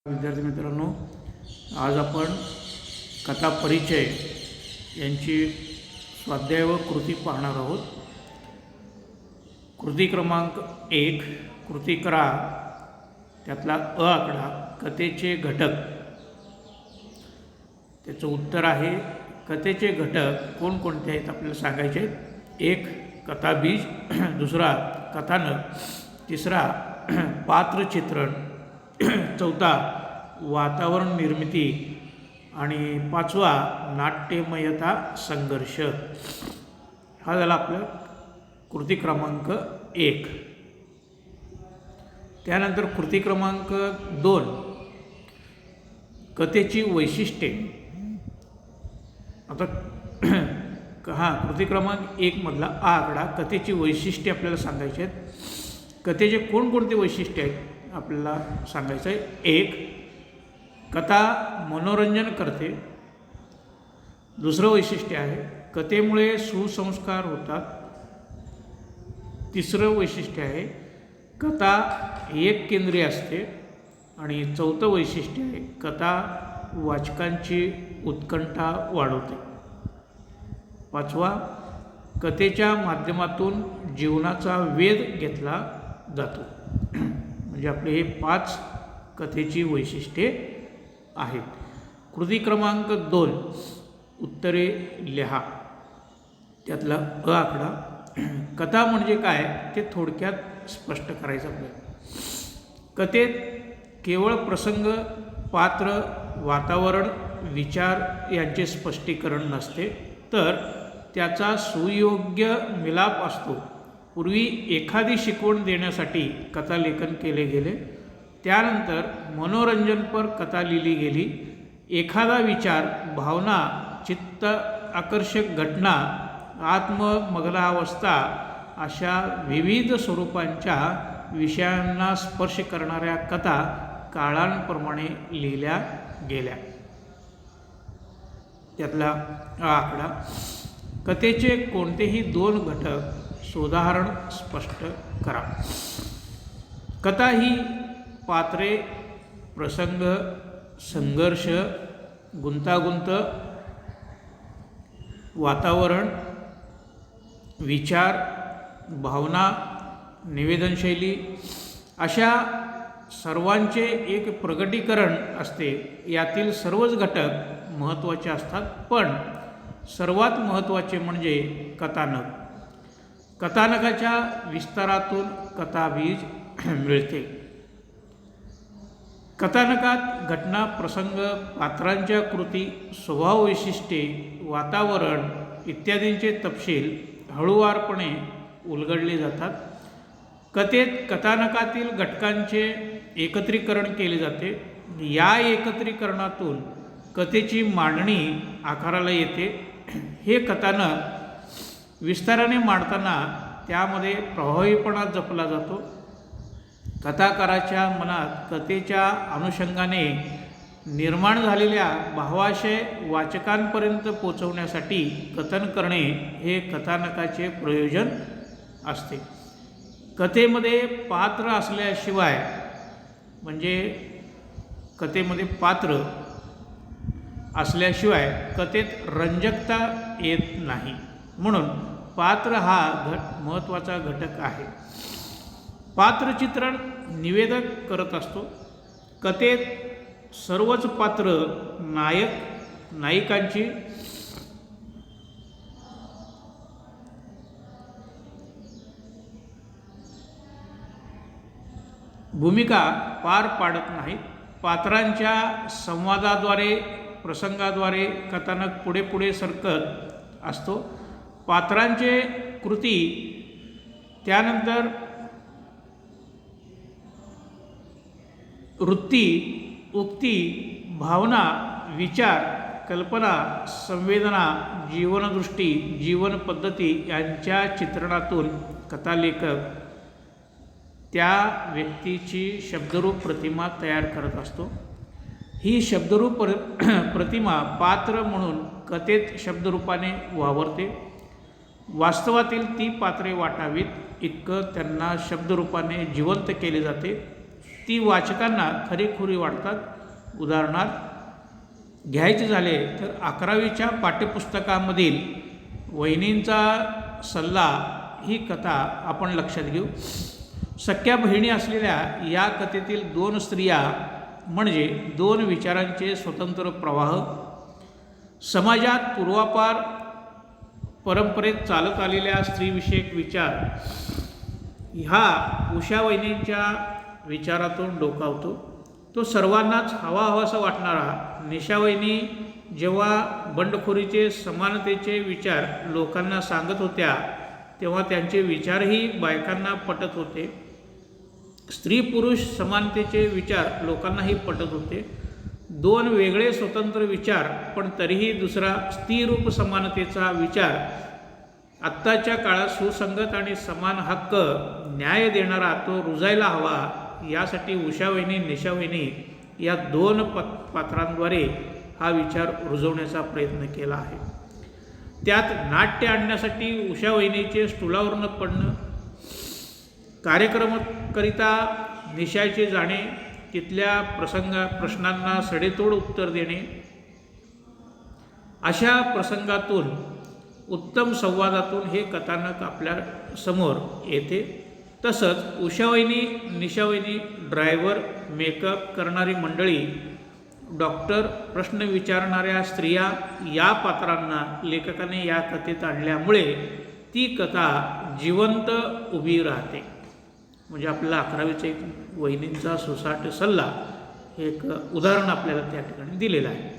विद्यार्थी मित्रांनो, आज आपण कथा परिचय यांची स्वाध्याय व कृती पाहणार आहोत. कृती क्रमांक 1 कृती करा, त्यातला अ आकडा कथेचे घटक. त्याचं उत्तर आहे कथेचे घटक कोणकोणते आहेत आपल्याला सांगायचे. 1 कथाबीज, दुसरा कथानक, तिसरा पात्रचित्रण, चौथा वातावरण निर्मिती आणि पाचवा नाट्यमयता संघर्ष. हा झाला आपला कृती क्रमांक 1. त्यानंतर कृती क्रमांक 2 कथेची वैशिष्ट्ये. आता कृती क्रमांक 1 मधला आ आकडा कथेची वैशिष्ट्ये आपल्याला सांगायचे आहेत. कथेचे कोणकोणते वैशिष्ट्य आहेत आपल्याला सांगायचं आहे. 1 कथा मनोरंजन करते. दुसरं वैशिष्ट्य आहे कथेमुळे सुसंस्कार होतात. तिसरं वैशिष्ट्य आहे कथा एक केंद्रीय असते. आणि चौथं वैशिष्ट्य आहे कथा वाचकांची उत्कंठा वाढवते. पाचवा कथेच्या माध्यमातून जीवनाचा वेध घेतला जातो. म्हणजे आपले हे 5 कथेची वैशिष्ट्ये आहेत. कृती क्रमांक 2 उत्तरे लिहा. त्यातला अ आकडा कथा म्हणजे काय ते थोडक्यात स्पष्ट करायचं आपल्याला. कथेत केवळ प्रसंग, पात्र, वातावरण, विचार यांचे स्पष्टीकरण नसते, तर त्याचा सुयोग्य मिलाप असतो. पूर्वी एखादी शिकवण देण्यासाठी कथालेखन केले गेले, त्यानंतर मनोरंजनपर कथा लिहिली गेली. एखादा विचार, भावना, चित्त आकर्षक घटना, आत्ममग्नावस्था अशा विविध स्वरूपांच्या विषयांना स्पर्श करणाऱ्या कथा काळांप्रमाणे लिहिल्या गेल्या. त्यातला आकडा कथेचे कोणतेही 2 घटक सोदाहरण स्पष्ट करा. कथा ही पात्रे, प्रसंग, संघर्ष, गुंतागुंत, वातावरण, विचार, भावना, निवेदनशैली अशा सर्वांचे एक प्रगटीकरण असते. यातील सर्वच घटक महत्त्वाचे असतात, पण सर्वात महत्त्वाचे म्हणजे कथानक. कथानकाच्या विस्तारातून कथाबीज मिळते. कथानकात घटना, प्रसंग, पात्रांच्या कृती, स्वभाव वैशिष्ट्ये, वातावरण इत्यादींचे तपशील हळूवारपणे उलगडले जातात. कथेत कथानकातील घटकांचे एकत्रीकरण केले जाते. या एकत्रीकरणातून कथेची मांडणी आकाराला येते. हे कथानक विस्ताराने मांडताना त्यामध्ये प्रभावीपणा जपला जातो. कथाकाराच्या मनात कथेच्या अनुषंगाने निर्माण झालेल्या भावाशय वाचकांपर्यंत पोचवण्यासाठी कथन करणे हे कथानकाचे प्रयोजन असते. कथेमध्ये पात्र असल्याशिवाय, म्हणजे कथेमध्ये पात्र असल्याशिवाय कथेत रंजकता येत नाही. म्हणून पात्र हा महत्त्वाचा घटक आहे. पात्रचित्रण निवेदक करत असतो. कथेत सर्वच पात्र नायक नायिकांची भूमिका पार पाडत नाहीत. पात्रांच्या संवादाद्वारे, प्रसंगाद्वारे कथानक पुढे पुढे सरकत असतो. पात्रांचे कृती, त्यानंतर वृत्ती, उक्ती, भावना, विचार, कल्पना, संवेदना, जीवनदृष्टी, जीवनपद्धती यांच्या चित्रणातून कथालेखक त्या व्यक्तीची शब्दरूप प्रतिमा तयार करत असतो. ही शब्दरूप प्रतिमा पात्र म्हणून कथेत शब्दरूपाने वावरते. वास्तवातील ती पात्रे वाटावीत इतकं त्यांना शब्दरूपाने जिवंत केले जाते. ती वाचकांना खरीखुरी वाटतात. उदाहरणार्थ घ्यायचे झाले तर 11वीच्या पाठ्यपुस्तकामधील वहिनींचा सल्ला ही कथा आपण लक्षात घेऊ. सख्या बहिणी असलेल्या या कथेतील 2 स्त्रिया म्हणजे 2 विचारांचे स्वतंत्र प्रवाह. समाजात पूर्वापार परंपरेत चालत आलेल्या स्त्रीविषयक विचार हा उषा वहिनींच्या विचारातून डोकावतो. तो सर्वांनाच हवाहवासा वाटणारा. निशा वहिनी जेव्हा बंडखोरीचे समानतेचे विचार लोकांना सांगत होत्या तेव्हा त्यांचे विचारही बायकांना पटत होते. स्त्री पुरुष समानतेचे विचार लोकांनाही पटत होते. 2 वेगळे स्वतंत्र विचार पण तरीही दुसरा स्त्रीरूप समानतेचा विचार आत्ताच्या काळात सुसंगत आणि समान हक्क न्याय देणारा तो रुजायला हवा. यासाठी उषावहिनी निशावहिनी या 2 पात्रांद्वारे हा विचार रुजवण्याचा प्रयत्न केला आहे. त्यात नाट्य आणण्यासाठी उषावहिनीचे स्टुलावरून पडणं, कार्यक्रमाकरिता निशाचे जाणे, तिथल्या प्रश्नांना सडेतोड उत्तर देणे, अशा प्रसंगातून उत्तम संवादातून हे कथानक आपल्या समोर येते. तसंच उषावहिनी निशावहिनी, ड्रायव्हर, मेकअप करणारी मंडळी, डॉक्टर, प्रश्न विचारणाऱ्या स्त्रिया या पात्रांना लेखकाने या कथेत आणल्यामुळे ती कथा जिवंत उभी राहते. म्हणजे आपल्याला 11वीचा एक वहिनींचा सुसाट सल्ला हे एक उदाहरण आपल्याला त्या ठिकाणी दिलेलं आहे.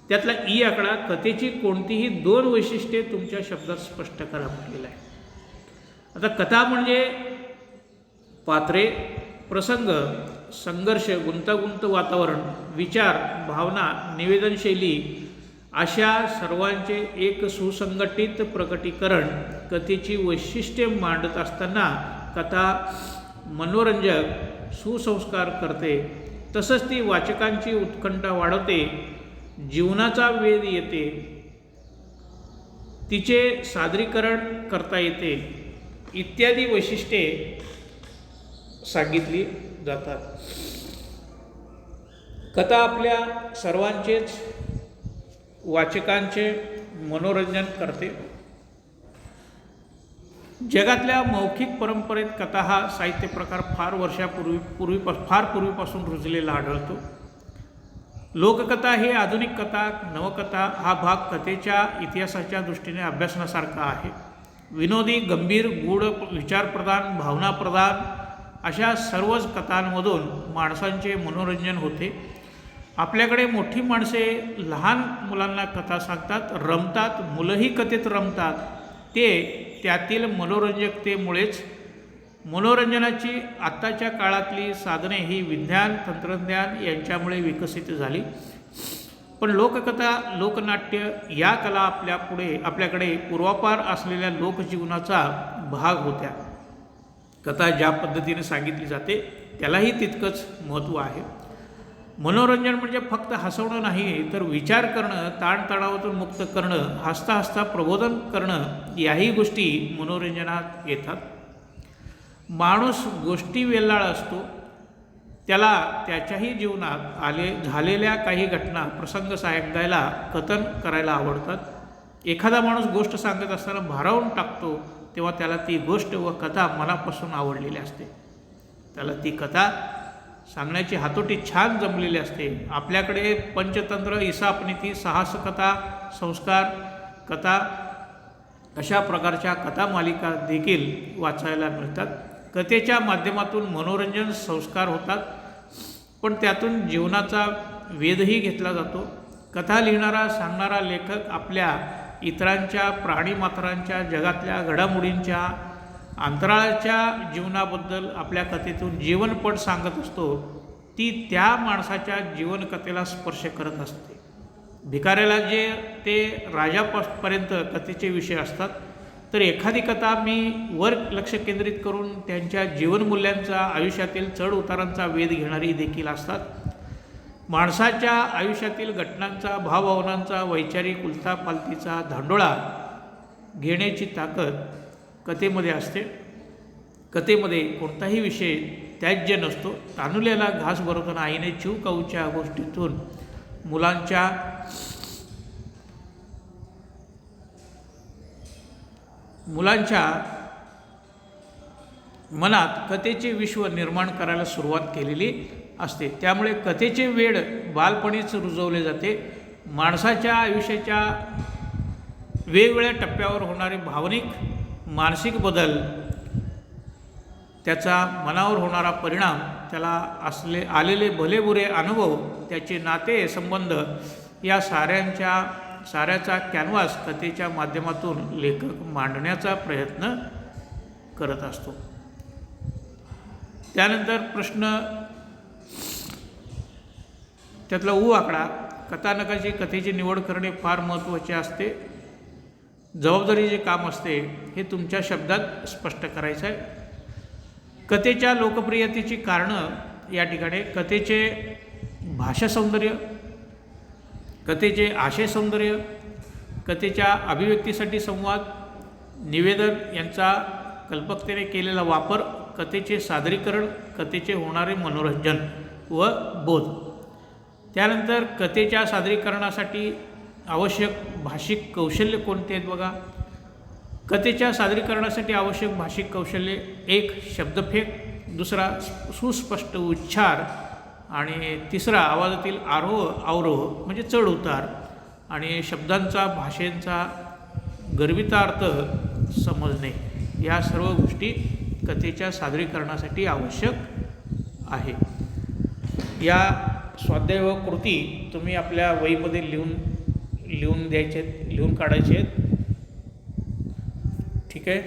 त्यातला ई आकडा कथेची कोणतीही 2 वैशिष्ट्ये तुमच्या शब्दात स्पष्ट करा म्हटलेलं आहे. आता कथा म्हणजे पात्रे, प्रसंग, संघर्ष, गुंतागुंत वातावरण, विचार, भावना, निवेदनशैली अशा सर्वांचे एक सुसंघटित प्रकटीकरण. कथेची वैशिष्ट्ये मांडत असताना कथा मनोरंजक, सुसंस्कार करते. तसंच ती वाचकांची उत्कंठा वाढवते, जीवनाचा वेध येते, तिचे सादरीकरण करता येते इत्यादी वैशिष्ट्ये सांगितली जातात. कथा आपल्या सर्वांचेच वाचकांचे मनोरंजन करते. जगातल्या मौखिक परंपरेत कथा हा साहित्य प्रकार फार पूर्वीपासून रुजलेला आढळतो. लोककथा हे आधुनिक कथा, नवकथा हा भाग कथेच्या इतिहासाच्या दृष्टीने अभ्यासण्यासारखा आहे. विनोदी, गंभीर, गूढ, विचारप्रधान, भावनाप्रधान अशा सर्वच कथांमधून माणसांचे मनोरंजन होते. आपल्याकडे मोठी माणसे लहान मुलांना कथा सांगतात, रमतात, मुलंही कथेत रमतात. ते त्यातील मनोरंजकतेमुळेच. मनोरंजनाची आत्ताच्या काळातली साधने ही विज्ञान, तंत्रज्ञान यांच्यामुळे विकसित झाली. पण लोककथा, लोकनाट्य या कला आपल्याकडे पूर्वापार असलेल्या लोकजीवनाचा भाग होत्या. कथा ज्या पद्धतीने सांगितली जाते त्यालाही तितकंच महत्त्व आहे. मनोरंजन म्हणजे फक्त हसवणं नाही तर विचार करणं, ताणतणावातून मुक्त करणं, हसता हसता प्रबोधन करणं याही गोष्टी मनोरंजनात येतात. माणूस गोष्टी वेल्हाळ असतो. त्याला त्याच्याही जीवनात झालेल्या काही घटना, प्रसंग सांगायला, कथन करायला आवडतात. एखादा माणूस गोष्ट सांगत असताना भारावून टाकतो तेव्हा त्याला ती गोष्ट व कथा मनापासून आवडलेली असते. त्याला ती कथा सांगण्याची हातोटी छान जमलेली असते. आपल्याकडे पंचतंत्र, ईसापनीती, साहसकथा, संस्कार कथा अशा प्रकारच्या कथा मालिका देखील वाचायला मिळतात. कथेच्या माध्यमातून मनोरंजन, संस्कार होतात, पण त्यातून जीवनाचा वेधही घेतला जातो. कथा लिहिणारा, सांगणारा लेखक आपल्या, इतरांच्या, प्राणीमात्रांच्या, जगातल्या घडामोडींच्या, अंतराळाच्या जीवनाबद्दल आपल्या कथेतून जीवनपट सांगत असतो. ती त्या माणसाच्या जीवनकथेला स्पर्श करत असते. भिकाऱ्याला जे ते राजापर्यंत कथेचे विषय असतात, तर एखादी कथा मी वर लक्ष केंद्रित करून त्यांच्या जीवनमूल्यांचा, आयुष्यातील चढ उतारांचा वेध घेणारी देखील असतात. माणसाच्या आयुष्यातील घटनांचा, भावभावनांचा, वैचारिक उलथापालथीचा धांडोळा घेण्याची ताकद कथेमध्ये असते. कथेमध्ये कोणताही विषय त्याज्य नसतो. तानुल्याला घास भरवताना आईने चिव काऊच्या गोष्टीतून मुलांच्या मनात कथेचे विश्व निर्माण करायला सुरुवात केलेली असते. त्यामुळे कथेचे वेड बालपणीच रुजवले जाते. माणसाच्या आयुष्याच्या वेगवेगळ्या टप्प्यावर होणारे भावनिक मानसिक बदल, त्याचा मनावर होणारा परिणाम, त्याला आलेले भलेबुरे अनुभव, त्याचे नाते संबंध या साऱ्याचा कॅनव्हास कथेच्या माध्यमातून लेखक मांडण्याचा प्रयत्न करत असतो. त्यानंतर प्रश्न त्यातला आकडा. कथानकाची कथेची निवड करणे फार महत्त्वाचे असते. जबाबदारीचे काम असते हे तुमच्या शब्दात स्पष्ट करायचं आहे. कथेच्या लोकप्रियतेची कारणं या ठिकाणी कथेचे भाषा सौंदर्य, कथेचे आशय सौंदर्य, कथेच्या अभिव्यक्तीसाठी संवाद, निवेदन यांचा कल्पकतेने केलेला वापर, कथेचे सादरीकरण, कथेचे होणारे मनोरंजन व बोध. त्यानंतर कथेच्या सादरीकरणासाठी आवश्यक भाषिक कौशल्य कोणते आहेत बघा. कथेच्या सादरीकरणासाठी आवश्यक भाषिक कौशल्ये: 1. शब्दफेक, 2. सुस्पष्ट उच्चार, आणि 3. आवाजातील आरोह अवरोह म्हणजे चढ उतार, आणि शब्दांचा भाषेचा गर्भितार्थ समजणे. या सर्व गोष्टी कथेच्या सादरीकरणासाठी आवश्यक आहे. या स्वाध्याय व कृती तुम्ही आपल्या वहीमध्ये लिहून काढायचे आहेत. ठीक आहे.